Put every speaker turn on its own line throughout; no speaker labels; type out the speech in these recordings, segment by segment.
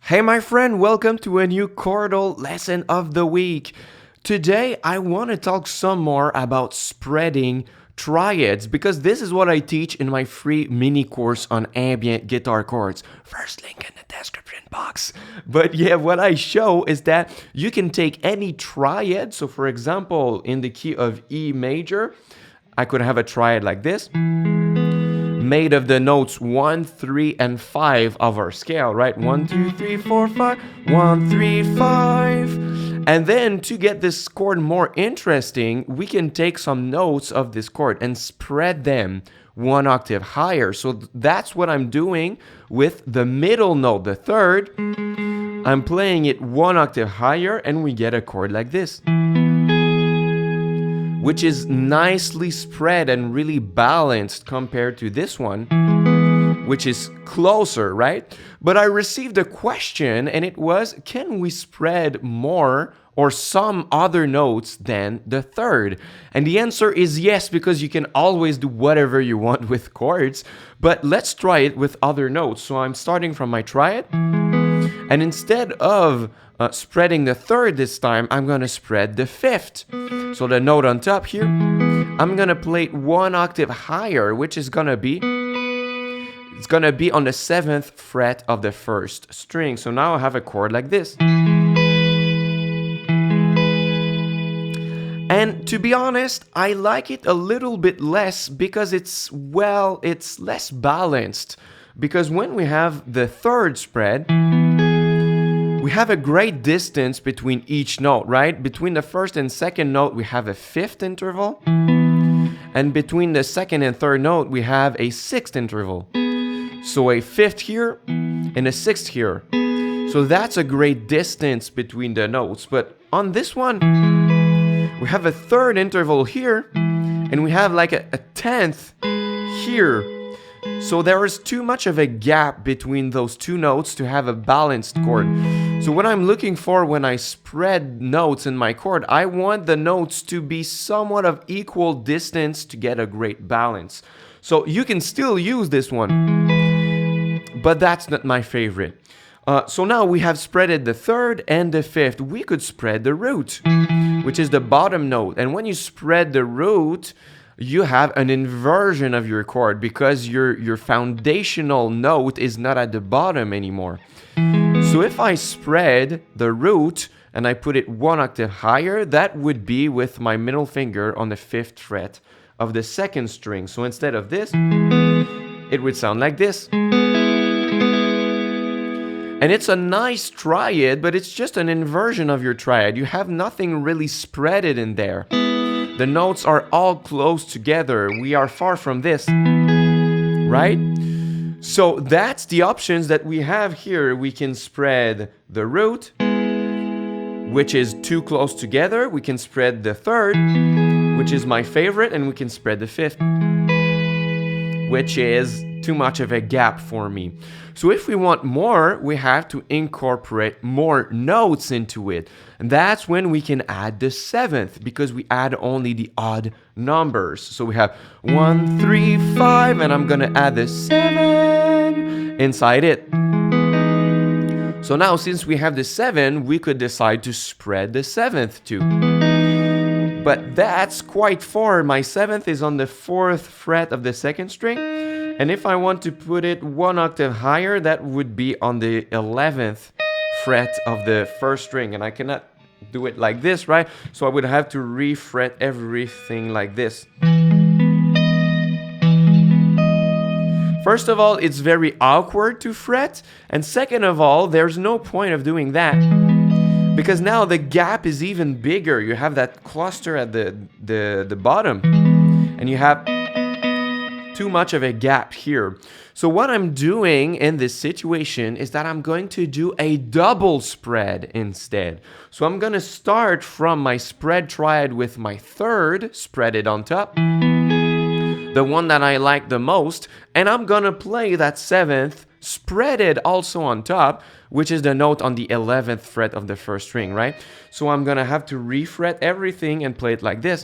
Hey my friend, welcome to a new chordal lesson of the week. Today I want to talk some more about spreading triads because this is what I teach in my free mini course on ambient guitar chords. First link in the description box. But yeah, what I show is that you can take any triad. So for example, in the key of E major, I could have a triad like this, made of the notes 1, 3, and 5 of our scale, right? 1, 2, 3, 4, 5, 1, 3, 5. And then to get this chord more interesting, we can take some notes of this chord and spread them one octave higher. So that's what I'm doing with the middle note, the third. I'm playing it one octave higher and we get a chord like this, which is nicely spread and really balanced compared to this one, which is closer, right? But I received a question and it was, can we spread more or some other notes than the third? And the answer is yes, because you can always do whatever you want with chords, but let's try it with other notes. So I'm starting from my triad, and instead of spreading the third this time, I'm going to spread the fifth. So the note on top here, I'm going to play it one octave higher, which is going to be, it's going to be on the 7th fret of the first string. So now I have a chord like this. And to be honest, I like it a little bit less because it's less balanced. Because when we have the third spread, we have a great distance between each note, right? Between the first and second note, we have a fifth interval. And between the second and third note, we have a sixth interval. So a fifth here and a sixth here. So that's a great distance between the notes. But on this one, we have a third interval here and we have like a tenth here. So there is too much of a gap between those two notes to have a balanced chord. So what I'm looking for when I spread notes in my chord, I want the notes to be somewhat of equal distance to get a great balance. So you can still use this one, but that's not my favorite. So now we have spreaded the third and the fifth. We could spread the root, which is the bottom note. And when you spread the root, you have an inversion of your chord because your foundational note is not at the bottom anymore. So if I spread the root and I put it one octave higher, that would be with my middle finger on the 5th fret of the second string. So instead of this, it would sound like this. And it's a nice triad, but it's just an inversion of your triad. You have nothing really spreaded in there. The notes are all close together. We are far from this, right? So that's the options that we have here. We can spread the root, which is too close together. We can spread the third, which is my favorite, and we can spread the fifth, which is too much of a gap for me. So if we want more, we have to incorporate more notes into it. And that's when we can add the 7th, because we add only the odd numbers. So we have 1, 3, 5, and I'm gonna add the 7 inside it. So now since we have the 7, we could decide to spread the 7th too. But that's quite far. My 7th is on the 4th fret of the second string. And if I want to put it one octave higher, that would be on the 11th fret of the first string. And I cannot do it like this, right? So I would have to refret everything like this. First of all, it's very awkward to fret. And second of all, there's no point of doing that, because now the gap is even bigger. You have that cluster at the bottom, and you have too much of a gap here. So what I'm doing in this situation is that I'm going to do a double spread instead. So I'm going to start from my spread triad with my third, spread it on top, the one that I like the most, and I'm going to play that 7th, spread it also on top, which is the note on the 11th fret of the first string, right? So I'm going to have to refret everything and play it like this.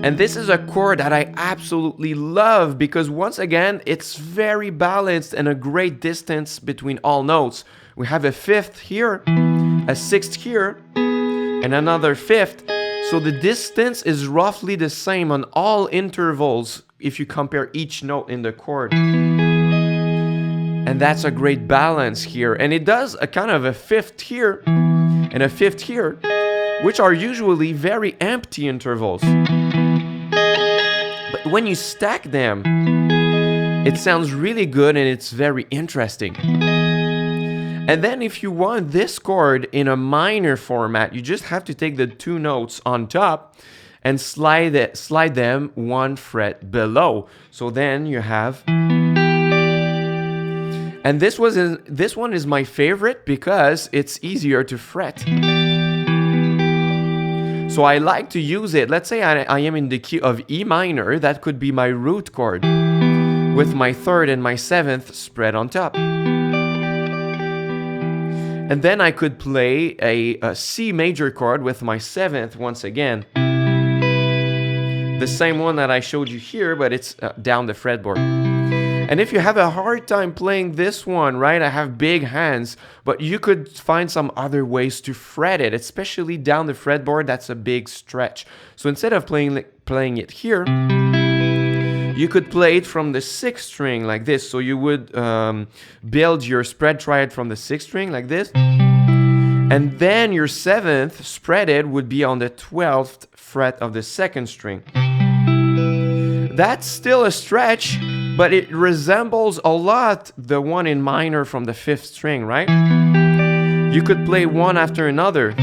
And this is a chord that I absolutely love because once again, it's very balanced and a great distance between all notes. We have a fifth here, a sixth here, and another fifth. So the distance is roughly the same on all intervals if you compare each note in the chord. And that's a great balance here. And it does a kind of a fifth here and a fifth here, which are usually very empty intervals. But when you stack them, it sounds really good and it's very interesting. And then if you want this chord in a minor format, you just have to take the two notes on top and slide them one fret below. So then you have... And this one is my favorite because it's easier to fret. So I like to use it. Let's say I am in the key of E minor. That could be my root chord with my third and my seventh spread on top. And then I could play a C major chord with my seventh once again. The same one that I showed you here, but it's down the fretboard. And if you have a hard time playing this one, right, I have big hands, but you could find some other ways to fret it, especially down the fretboard. That's a big stretch. So instead of playing it here, you could play it from the sixth string like this. So you would build your spread triad from the sixth string like this. And then your seventh spreaded would be on the 12th fret of the second string. That's still a stretch, but it resembles a lot the one in minor from the fifth string, right? You could play one after another.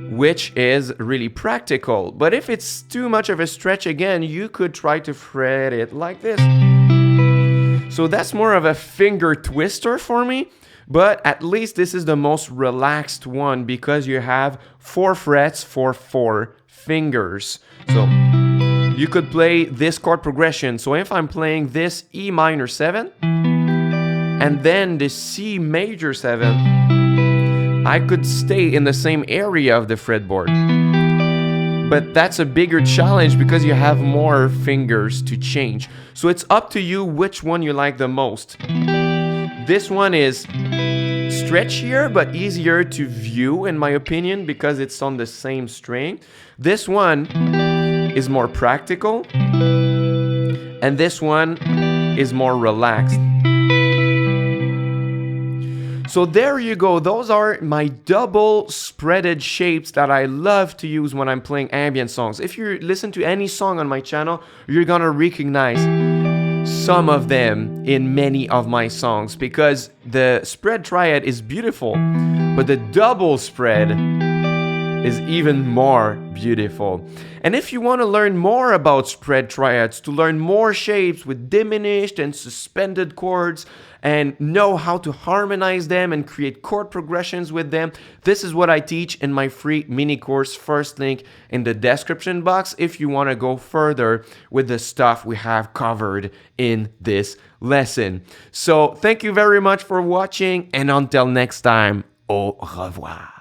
Which is really practical. But if it's too much of a stretch again, you could try to fret it like this. So that's more of a finger twister for me. But at least this is the most relaxed one because you have 4 frets for 4 fingers. So you could play this chord progression. So if I'm playing this E minor 7 and then the C major 7, I could stay in the same area of the fretboard. But that's a bigger challenge because you have more fingers to change. So it's up to you which one you like the most. This one is stretchier but easier to view in my opinion because it's on the same string. This one is more practical and this one is more relaxed. So there you go, those are my double spreaded shapes that I love to use when I'm playing ambient songs. If you listen to any song on my channel, you're gonna recognize some of them in many of my songs because the spread triad is beautiful, but the double spread is even more beautiful. And if you want to learn more about spread triads, to learn more shapes with diminished and suspended chords and know how to harmonize them and create chord progressions with them, this is what I teach in my free mini course. First link in the description box if you want to go further with the stuff we have covered in this lesson. So thank you very much for watching and until next time, au revoir.